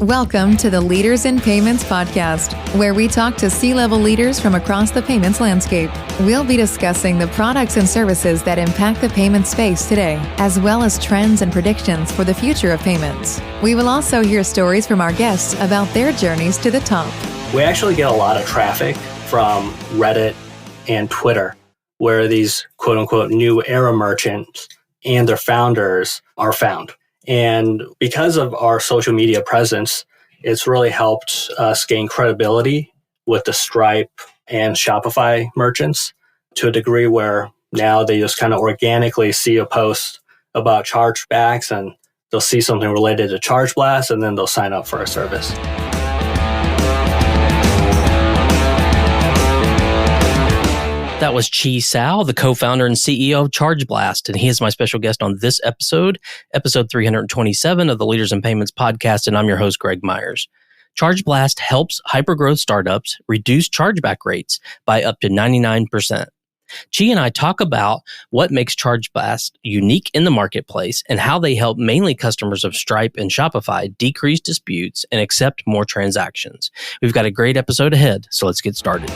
Welcome to the Leaders in Payments podcast, where we talk to C-level leaders from across the payments landscape. We'll be discussing the products and services that impact the payment space today, as well as trends and predictions for the future of payments. We will also hear stories from our guests about their journeys to the top. We actually get a lot of traffic from Reddit and Twitter, where these quote-unquote new era merchants and their founders are found. And because of our social media presence, it's really helped us gain credibility with the Stripe and Shopify merchants to a degree where now they just kind of organically see a post about chargebacks and they'll see something related to Chargeblast and then they'll sign up for our service. That was Chi Sao, the co-founder and CEO of Chargeblast, and he is my special guest on this episode 327 of the Leaders in Payments podcast, and I'm your host, Greg Myers. Chargeblast helps hypergrowth startups reduce chargeback rates by up to 99%. Chi and I talk about what makes Chargeblast unique in the marketplace and how they help mainly customers of Stripe and Shopify decrease disputes and accept more transactions. We've got a great episode ahead, so let's get started.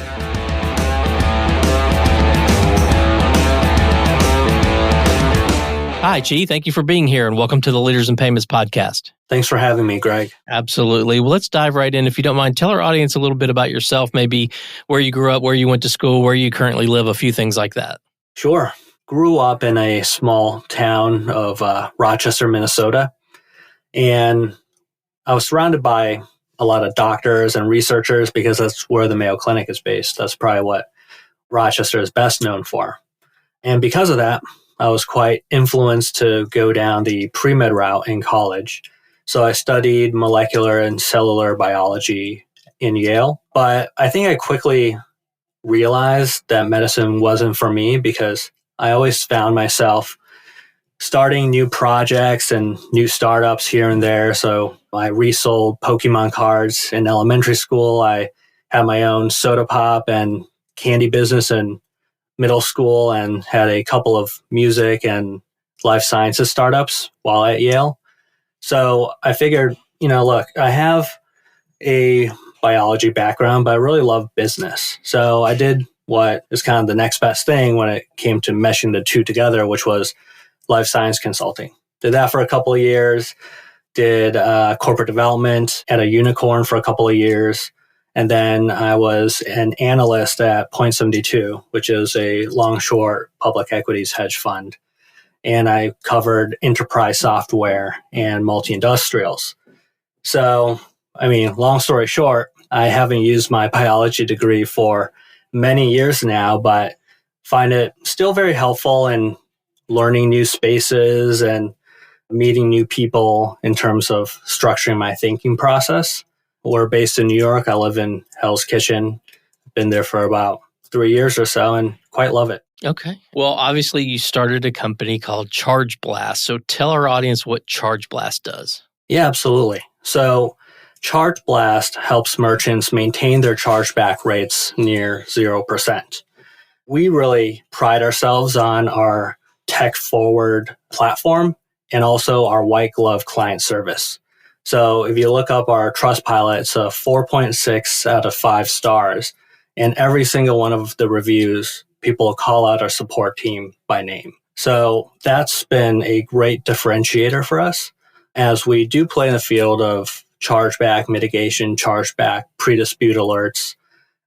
Hi, Chi. Thank you for being here and welcome to the Leaders in Payments podcast. Thanks for having me, Greg. Absolutely. Well, let's dive right in. If you don't mind, tell our audience a little bit about yourself, maybe where you grew up, where you went to school, where you currently live, a few things like that. Sure. Grew up in a small town of Rochester, Minnesota, and I was surrounded by a lot of doctors and researchers because that's where the Mayo Clinic is based. That's probably what Rochester is best known for. And because of that, I was quite influenced to go down the pre-med route in college. So I studied molecular and cellular biology in Yale. But I think I quickly realized that medicine wasn't for me because I always found myself starting new projects and new startups here and there. So I resold Pokemon cards in elementary school. I had my own soda pop and candy business in middle school and had a couple of music and life sciences startups while at Yale. So I figured, look, I have a biology background, but I really love business. So I did what is kind of the next best thing when it came to meshing the two together, which was life science consulting. Did that for a couple of years, did corporate development at a unicorn for a couple of years. And then I was an analyst at Point72, which is a long-short public equities hedge fund. And I covered enterprise software and multi-industrials. So, long story short, I haven't used my biology degree for many years now, but find it still very helpful in learning new spaces and meeting new people in terms of structuring my thinking process. We're based in New York. I live in Hell's Kitchen. Been there for about 3 years or so and quite love it. Okay. Well, obviously you started a company called Chargeblast. So tell our audience what Chargeblast does. Yeah, absolutely. So Chargeblast helps merchants maintain their chargeback rates near 0%. We really pride ourselves on our tech-forward platform and also our white glove client service. So if you look up our Trustpilot, it's a 4.6 out of 5 stars. And every single one of the reviews, people call out our support team by name. So that's been a great differentiator for us as we do play in the field of chargeback mitigation, chargeback pre-dispute alerts.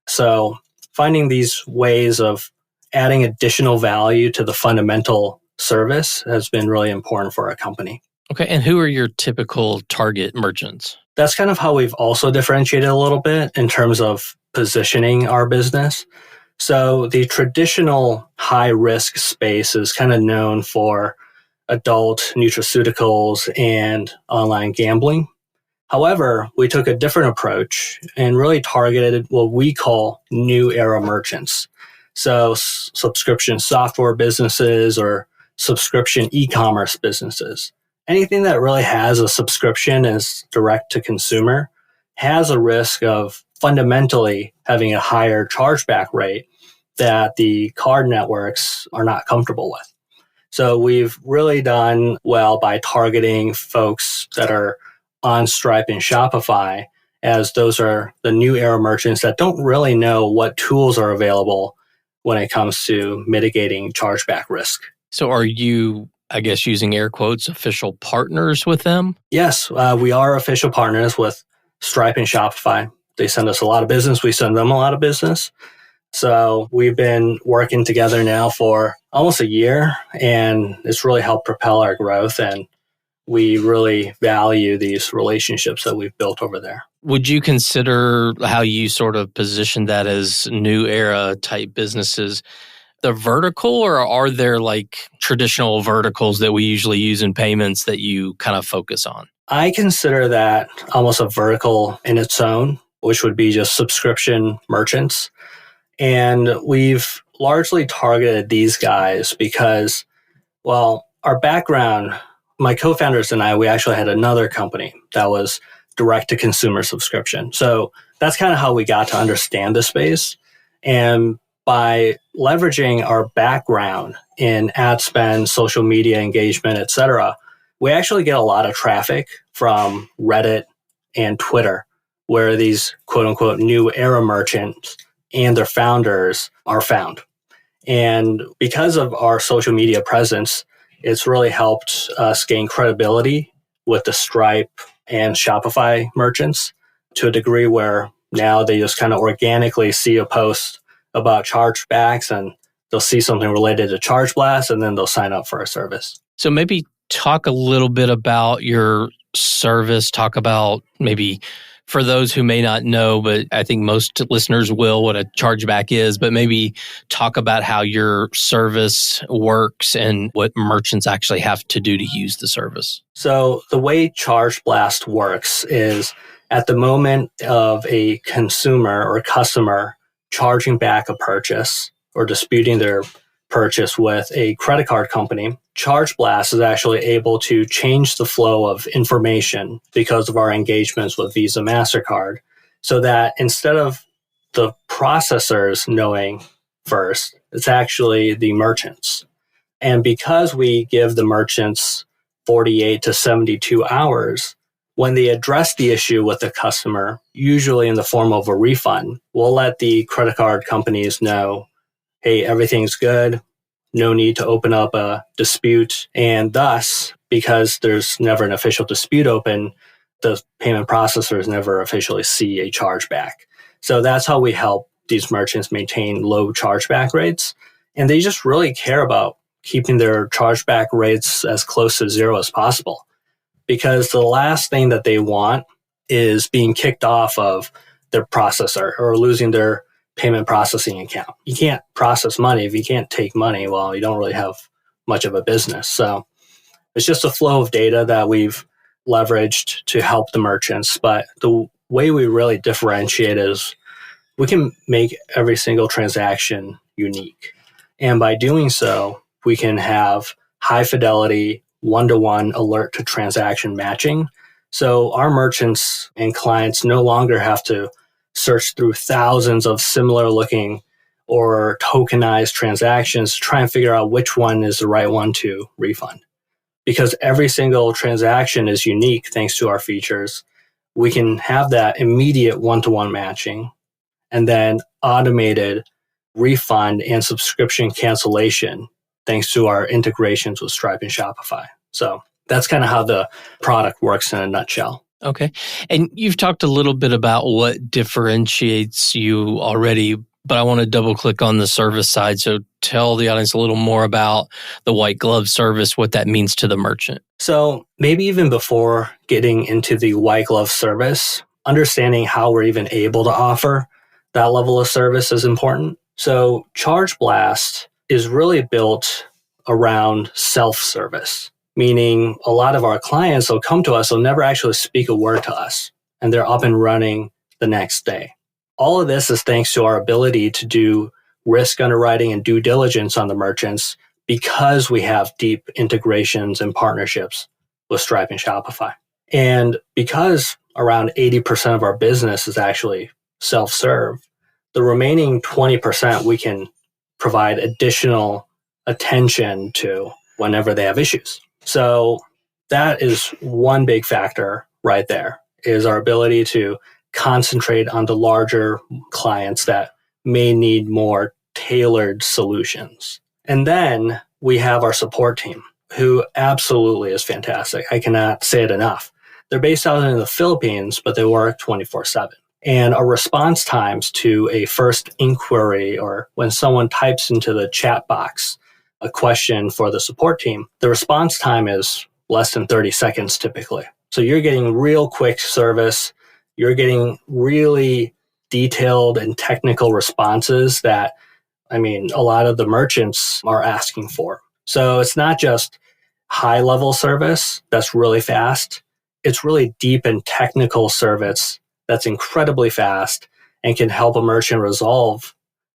So finding these ways of adding additional value to the fundamental service has been really important for our company. Okay. And who are your typical target merchants? That's kind of how we've also differentiated a little bit in terms of positioning our business. So the traditional high-risk space is kind of known for adult nutraceuticals and online gambling. However, we took a different approach and really targeted what we call new era merchants. So subscription software businesses or subscription e-commerce businesses. Anything that really has a subscription as direct to consumer has a risk of fundamentally having a higher chargeback rate that the card networks are not comfortable with. So we've really done well by targeting folks that are on Stripe and Shopify, as those are the new era merchants that don't really know what tools are available when it comes to mitigating chargeback risk. So are you, I guess, using air quotes, official partners with them? Yes, we are official partners with Stripe and Shopify. They send us a lot of business. We send them a lot of business. So we've been working together now for almost a year, and it's really helped propel our growth. And we really value these relationships that we've built over there. Would you consider how you sort of position that as new era type businesses the vertical, or are there like traditional verticals that we usually use in payments that you kind of focus on? I consider that almost a vertical in its own, which would be just subscription merchants. And we've largely targeted these guys because, well, our background, my co-founders and I, we actually had another company that was direct to consumer subscription. So that's kind of how we got to understand the space. And by leveraging our background in ad spend, social media engagement, et cetera, we actually get a lot of traffic from Reddit and Twitter, where these quote unquote new era merchants and their founders are found. And because of our social media presence, it's really helped us gain credibility with the Stripe and Shopify merchants to a degree where now they just kind of organically see a post about chargebacks and they'll see something related to Chargeblast and then they'll sign up for our service. So maybe talk a little bit about your service, talk about maybe for those who may not know, but I think most listeners will, what a chargeback is, but maybe talk about how your service works and what merchants actually have to do to use the service. So the way Chargeblast works is at the moment of a consumer or customer charging back a purchase or disputing their purchase with a credit card company, Chargeblast is actually able to change the flow of information because of our engagements with Visa, MasterCard, so that instead of the processors knowing first, it's actually the merchants. And because we give the merchants 48 to 72 hours, when they address the issue with the customer, usually in the form of a refund, we'll let the credit card companies know, hey, everything's good. No need to open up a dispute. And thus, because there's never an official dispute open, the payment processors never officially see a chargeback. So that's how we help these merchants maintain low chargeback rates. And they just really care about keeping their chargeback rates as close to zero as possible. Because the last thing that they want is being kicked off of their processor or losing their payment processing account. You can't process money. If you can't take money, well, you don't really have much of a business. So it's just a flow of data that we've leveraged to help the merchants. But the way we really differentiate is we can make every single transaction unique. And by doing so, we can have high fidelity, one-to-one alert to transaction matching. So our merchants and clients no longer have to search through thousands of similar looking or tokenized transactions to try and figure out which one is the right one to refund. Because every single transaction is unique thanks to our features, we can have that immediate one-to-one matching and then automated refund and subscription cancellation thanks to our integrations with Stripe and Shopify. So that's kind of how the product works in a nutshell. Okay. And you've talked a little bit about what differentiates you already, but I want to double click on the service side. So tell the audience a little more about the white glove service, what that means to the merchant. So maybe even before getting into the white glove service, understanding how we're even able to offer that level of service is important. So Chargeblast is really built around self-service. Meaning a lot of our clients will come to us, they'll never actually speak a word to us, and they're up and running the next day. All of this is thanks to our ability to do risk underwriting and due diligence on the merchants because we have deep integrations and partnerships with Stripe and Shopify. And because around 80% of our business is actually self-serve, the remaining 20% we can provide additional attention to whenever they have issues. So that is one big factor right there, is our ability to concentrate on the larger clients that may need more tailored solutions. And then we have our support team, who absolutely is fantastic. I cannot say it enough. They're based out in the Philippines, but they work 24/7. And our response times to a first inquiry, or when someone types into the chat box a question for the support team, the response time is less than 30 seconds typically. So you're getting real quick service. You're getting really detailed and technical responses that, a lot of the merchants are asking for. So it's not just high level service that's really fast. It's really deep and technical service that's incredibly fast and can help a merchant resolve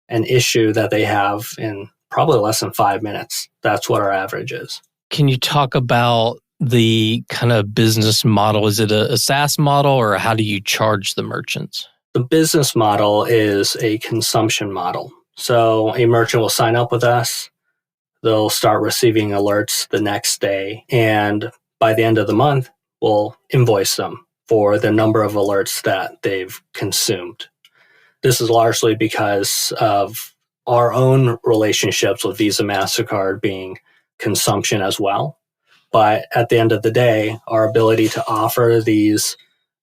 an issue that they have in probably less than 5 minutes. That's what our average is. Can you talk about the kind of business model? Is it a SaaS model, or how do you charge the merchants? The business model is a consumption model. So a merchant will sign up with us. They'll start receiving alerts the next day. And by the end of the month, we'll invoice them for the number of alerts that they've consumed. This is largely because of our own relationships with Visa, MasterCard being consumption as well. But at the end of the day, our ability to offer these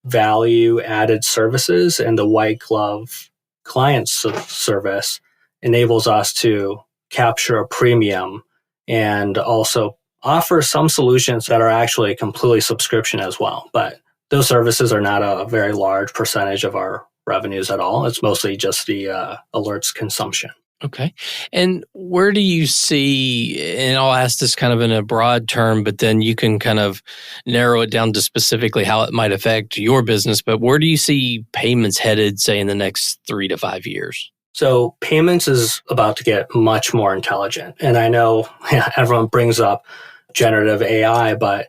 value-added services and the white glove client service enables us to capture a premium and also offer some solutions that are actually completely subscription as well. But those services are not a very large percentage of our revenues at all. It's mostly just the alerts consumption. Okay. And where do you see, and I'll ask this kind of in a broad term, but then you can kind of narrow it down to specifically how it might affect your business, but where do you see payments headed, say, in the next 3 to 5 years? So payments is about to get much more intelligent. And I know everyone brings up generative AI, but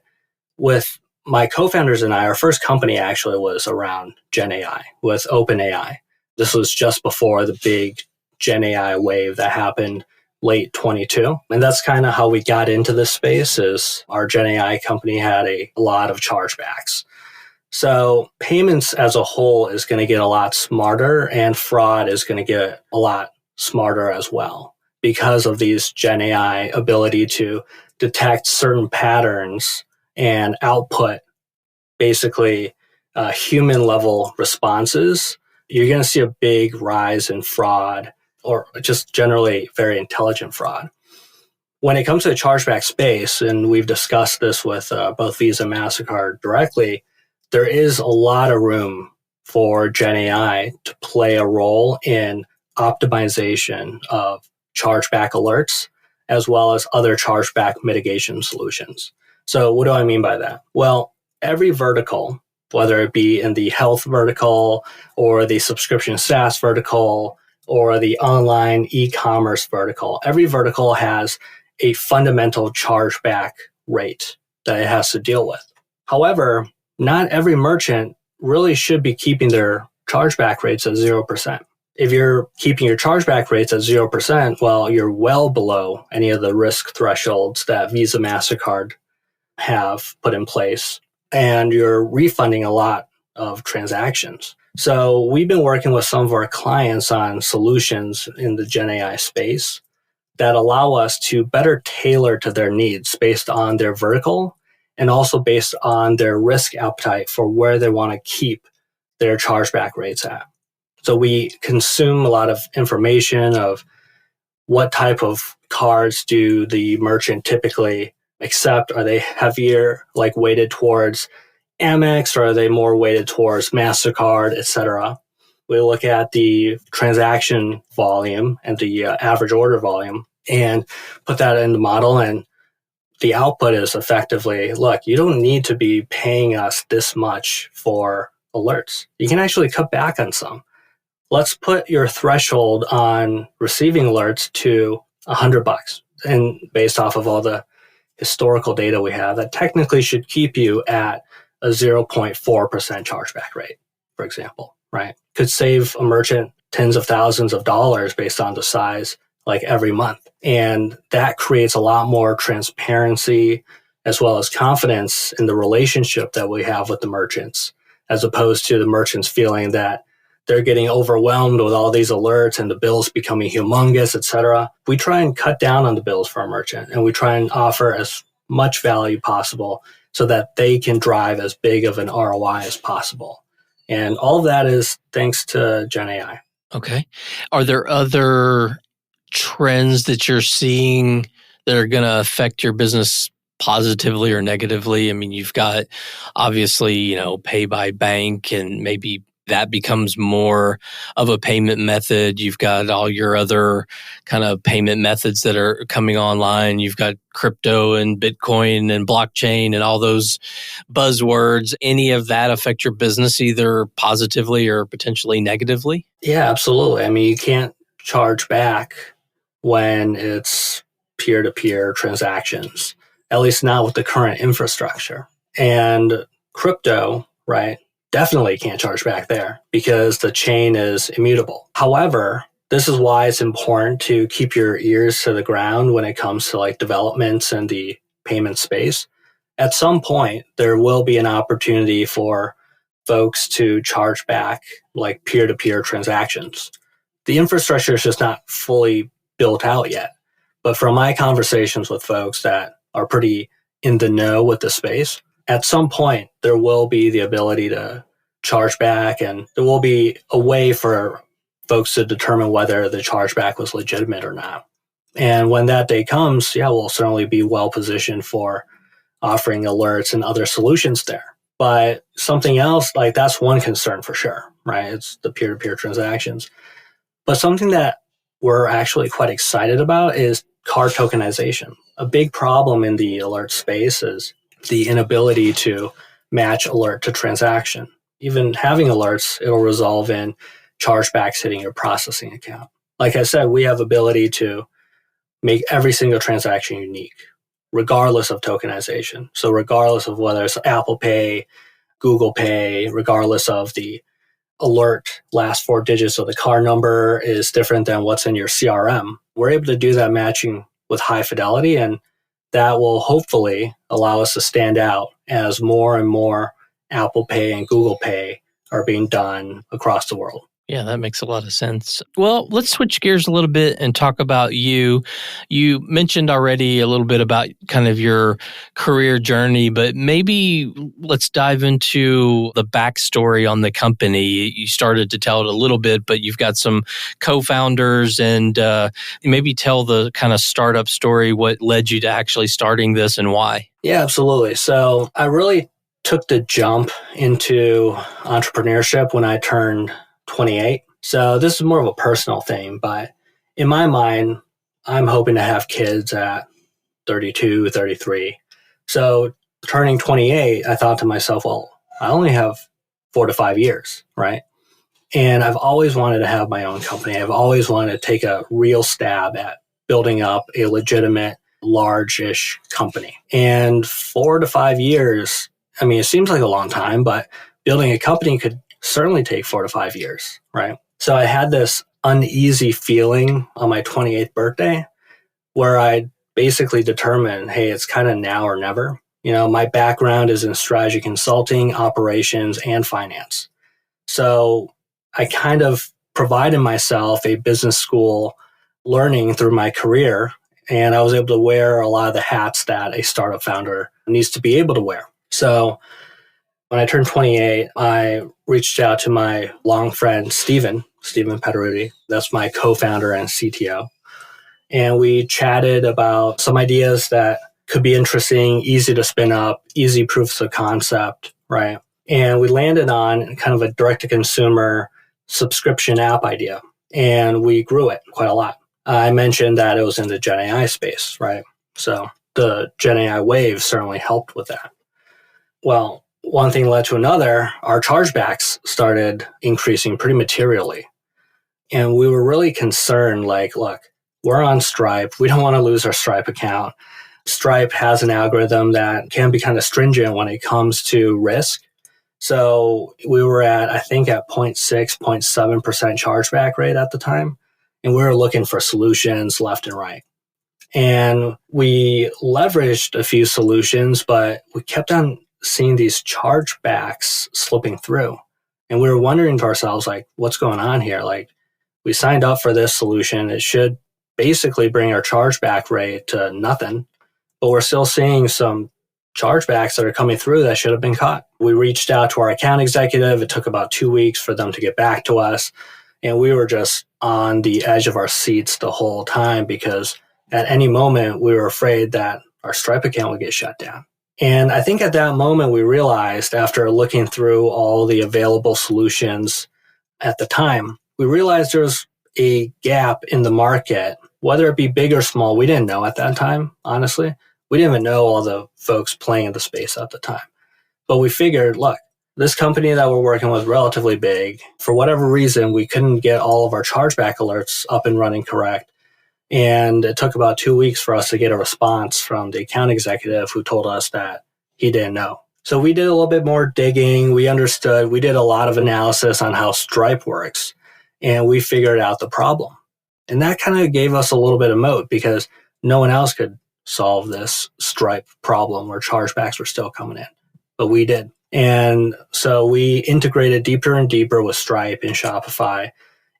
with my co-founders and I, our first company actually was around Gen AI with OpenAI. This was just before the big Gen AI wave that happened late 22. And that's kind of how we got into this space. Is our Gen AI company had a lot of chargebacks. So payments as a whole is going to get a lot smarter, and fraud is going to get a lot smarter as well because of these Gen AI ability to detect certain patterns and output basically human level responses. You're going to see a big rise in fraud, or just generally very intelligent fraud. When it comes to the chargeback space, and we've discussed this with both Visa and MasterCard directly, there is a lot of room for Gen AI to play a role in optimization of chargeback alerts, as well as other chargeback mitigation solutions. So what do I mean by that? Well, every vertical, whether it be in the health vertical or the subscription SaaS vertical or the online e-commerce vertical, every vertical has a fundamental chargeback rate that it has to deal with. However, not every merchant really should be keeping their chargeback rates at 0%. If you're keeping your chargeback rates at 0%, well, you're well below any of the risk thresholds that Visa, MasterCard have put in place, and you're refunding a lot of transactions. So we've been working with some of our clients on solutions in the Gen AI space that allow us to better tailor to their needs based on their vertical and also based on their risk appetite for where they want to keep their chargeback rates at. So we consume a lot of information of what type of cards do the merchant typically accept. Are they heavier, like weighted towards Amex, or are they more weighted towards MasterCard, etc.? We look at the transaction volume and the average order volume and put that in the model, and the output is effectively, look, you don't need to be paying us this much for alerts. You can actually cut back on some. Let's put your threshold on receiving alerts to $100. And based off of all the historical data we have, that technically should keep you at a 0.4% chargeback rate, for example, right? Could save a merchant tens of thousands of dollars based on the size, like every month. And that creates a lot more transparency as well as confidence in the relationship that we have with the merchants, as opposed to the merchants feeling that they're getting overwhelmed with all these alerts and the bills becoming humongous, etc. We try and cut down on the bills for our merchant, and we try and offer as much value possible so that they can drive as big of an ROI as possible. And all of that is thanks to Gen AI. Okay. Are there other trends that you're seeing that are going to affect your business positively or negatively? I mean, you've got obviously, pay by bank, and maybe that becomes more of a payment method. You've got all your other kind of payment methods that are coming online. You've got crypto and Bitcoin and blockchain and all those buzzwords. Any of that affect your business either positively or potentially negatively? Yeah, absolutely. I mean, you can't charge back when it's peer-to-peer transactions, at least not with the current infrastructure. And crypto, right, definitely can't charge back there because the chain is immutable. However, this is why it's important to keep your ears to the ground when it comes to like developments in the payment space. At some point, there will be an opportunity for folks to charge back like peer-to-peer transactions. The infrastructure is just not fully built out yet. But from my conversations with folks that are pretty in the know with the space, at some point, there will be the ability to charge back, and there will be a way for folks to determine whether the chargeback was legitimate or not. And when that day comes, we'll certainly be well positioned for offering alerts and other solutions there. But something else, like that's one concern for sure, right? It's the peer-to-peer transactions. But something that we're actually quite excited about is card tokenization. A big problem in the alert space is the inability to match alert to transaction. Even having alerts, it'll resolve in chargebacks hitting your processing account. Like I said, we have ability to make every single transaction unique, regardless of tokenization. So regardless of whether it's Apple Pay, Google Pay, regardless of the alert last 4 digits of the card number is different than what's in your CRM, we're able to do that matching with high fidelity, and that will hopefully allow us to stand out as more and more Apple Pay and Google Pay are being done across the world. Yeah, that makes a lot of sense. Well, let's switch gears a little bit and talk about you. You mentioned already a little bit about kind of your career journey, but maybe let's dive into the backstory on the company. You started to tell it a little bit, but you've got some co-founders, and maybe tell the kind of startup story, what led you to actually starting this and why. Yeah, absolutely. So I really took the jump into entrepreneurship when I turned 28. So this is more of a personal thing, but in my mind, I'm hoping to have kids at 32, 33. So turning 28, I thought to myself, well, I only have 4 to 5 years, right? And I've always wanted to have my own company. I've always wanted to take a real stab at building up a legitimate, large-ish company. And 4 to 5 years, I mean, it seems like a long time, but building a company could certainly take 4 to 5 years, right? So I had this uneasy feeling on my 28th birthday where I basically determined, hey, it's kind of now or never. My background is in strategy consulting, operations, and finance. So I kind of provided myself a business school learning through my career, and I was able to wear a lot of the hats that a startup founder needs to be able to wear. So when I turned 28, I reached out to my long friend, Stephen Pederuti. That's my co-founder and CTO. And we chatted about some ideas that could be interesting, easy to spin up, easy proofs of concept, right? And we landed on kind of a direct-to-consumer subscription app idea. And we grew it quite a lot. I mentioned that it was in the Gen AI space, right? So the Gen AI wave certainly helped with that. Well, one thing led to another. Our chargebacks started increasing pretty materially. And we were really concerned, like, look, we're on Stripe. We don't want to lose our Stripe account. Stripe has an algorithm that can be kind of stringent when it comes to risk. So we were at 0.6, 0.7% chargeback rate at the time. And we were looking for solutions left and right. And we leveraged a few solutions, but we kept on seeing these chargebacks slipping through. And we were wondering to ourselves, like, what's going on here? Like, we signed up for this solution. It should basically bring our chargeback rate to nothing, but we're still seeing some chargebacks that are coming through that should have been caught. We reached out to our account executive. It took about 2 weeks for them to get back to us. And we were just on the edge of our seats the whole time because at any moment we were afraid that our Stripe account would get shut down. And I think at that moment we realized, after looking through all the available solutions at the time, we realized there was a gap in the market, whether it be big or small. We didn't know at that time, honestly. We didn't even know all the folks playing in the space at the time. But we figured, look, this company that we're working with is relatively big. For whatever reason, we couldn't get all of our chargeback alerts up and running correct. And it took about 2 weeks for us to get a response from the account executive who told us that he didn't know. So we did a little bit more digging. We understood. We did a lot of analysis on how Stripe works, and we figured out the problem. And that kind of gave us a little bit of moat because no one else could solve this Stripe problem where chargebacks were still coming in, but we did. And so we integrated deeper and deeper with Stripe and Shopify.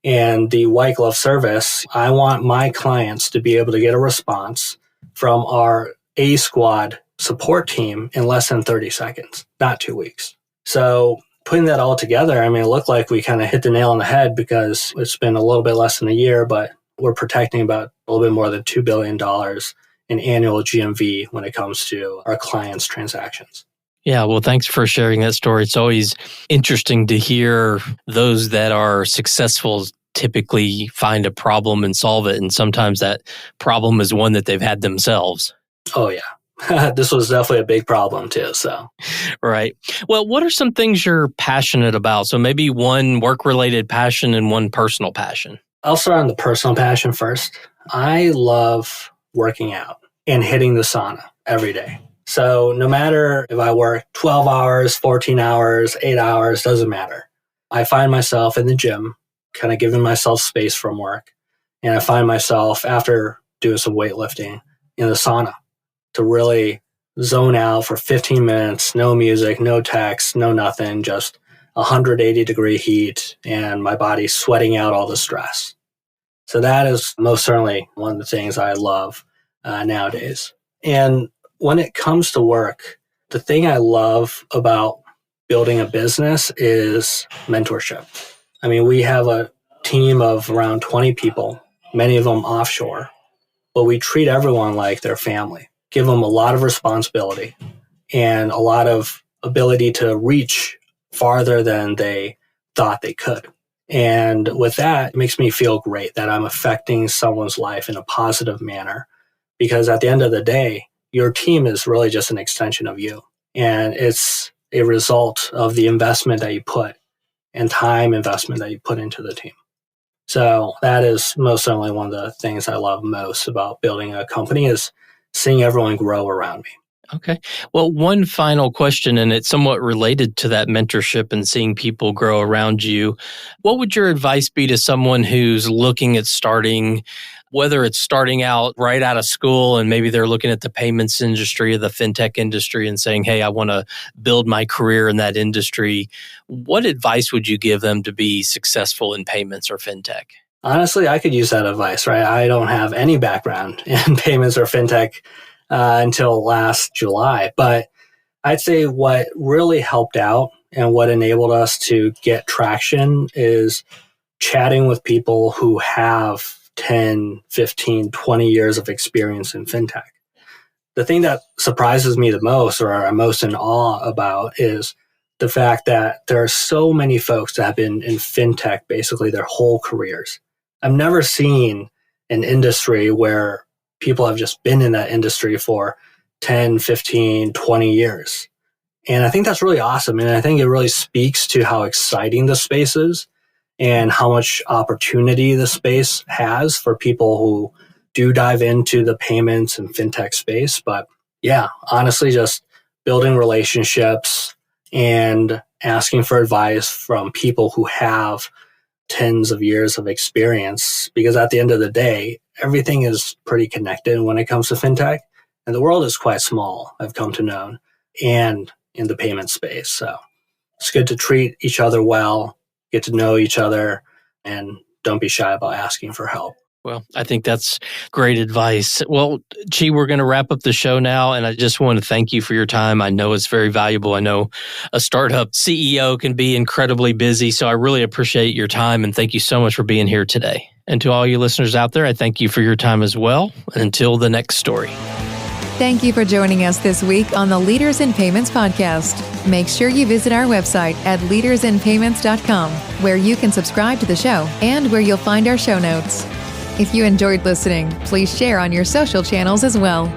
And the white glove service, I want my clients to be able to get a response from our A squad support team in less than 30 seconds, not 2 weeks. So putting that all together, I mean, it looked like we kind of hit the nail on the head because it's been a little bit less than a year, but we're protecting about a little bit more than $2 billion in annual GMV when it comes to our clients' transactions. Yeah, well, thanks for sharing that story. It's always interesting to hear those that are successful typically find a problem and solve it. And sometimes that problem is one that they've had themselves. Oh, yeah. This was definitely a big problem too. So, right. Well, what are some things you're passionate about? So maybe one work-related passion and one personal passion. I'll start on the personal passion first. I love working out and hitting the sauna every day. So no matter if I work 12 hours, 14 hours, 8 hours, doesn't matter. I find myself in the gym, kind of giving myself space from work. And I find myself, after doing some weightlifting, in the sauna to really zone out for 15 minutes, no music, no text, no nothing, just 180-degree heat and my body sweating out all the stress. So that is most certainly one of the things I love nowadays. And when it comes to work, the thing I love about building a business is mentorship. I mean, we have a team of around 20 people, many of them offshore, but we treat everyone like their family, give them a lot of responsibility and a lot of ability to reach farther than they thought they could. And with that, it makes me feel great that I'm affecting someone's life in a positive manner, because at the end of the day, your team is really just an extension of you. And it's a result of the investment that you put and time investment that you put into the team. So that is most certainly one of the things I love most about building a company is seeing everyone grow around me. Okay. Well, one final question, and it's somewhat related to that mentorship and seeing people grow around you. What would your advice be to someone who's looking at starting, whether it's starting out right out of school and maybe they're looking at the payments industry or the fintech industry and saying, hey, I want to build my career in that industry. What advice would you give them to be successful in payments or fintech? Honestly, I could use that advice, right? I don't have any background in payments or fintech until last July. But I'd say what really helped out and what enabled us to get traction is chatting with people who have 10, 15, 20 years of experience in fintech. The thing that surprises me the most, or I'm most in awe about, is the fact that there are so many folks that have been in fintech basically their whole careers. I've never seen an industry where people have just been in that industry for 10, 15, 20 years. And I think that's really awesome. And I think it really speaks to how exciting the space is and how much opportunity the space has for people who do dive into the payments and fintech space. But yeah, honestly, just building relationships and asking for advice from people who have tens of years of experience, because at the end of the day, everything is pretty connected when it comes to fintech. And the world is quite small, I've come to know, and in the payment space. So it's good to treat each other well, get to know each other, and don't be shy about asking for help. Well, I think that's great advice. Well, Chi, we're going to wrap up the show now, and I just want to thank you for your time. I know it's very valuable. I know a startup CEO can be incredibly busy, so I really appreciate your time, and thank you so much for being here today. And to all you listeners out there, I thank you for your time as well. And until the next story. Thank you for joining us this week on the Leaders in Payments podcast. Make sure you visit our website at leadersinpayments.com, where you can subscribe to the show and where you'll find our show notes. If you enjoyed listening, please share on your social channels as well.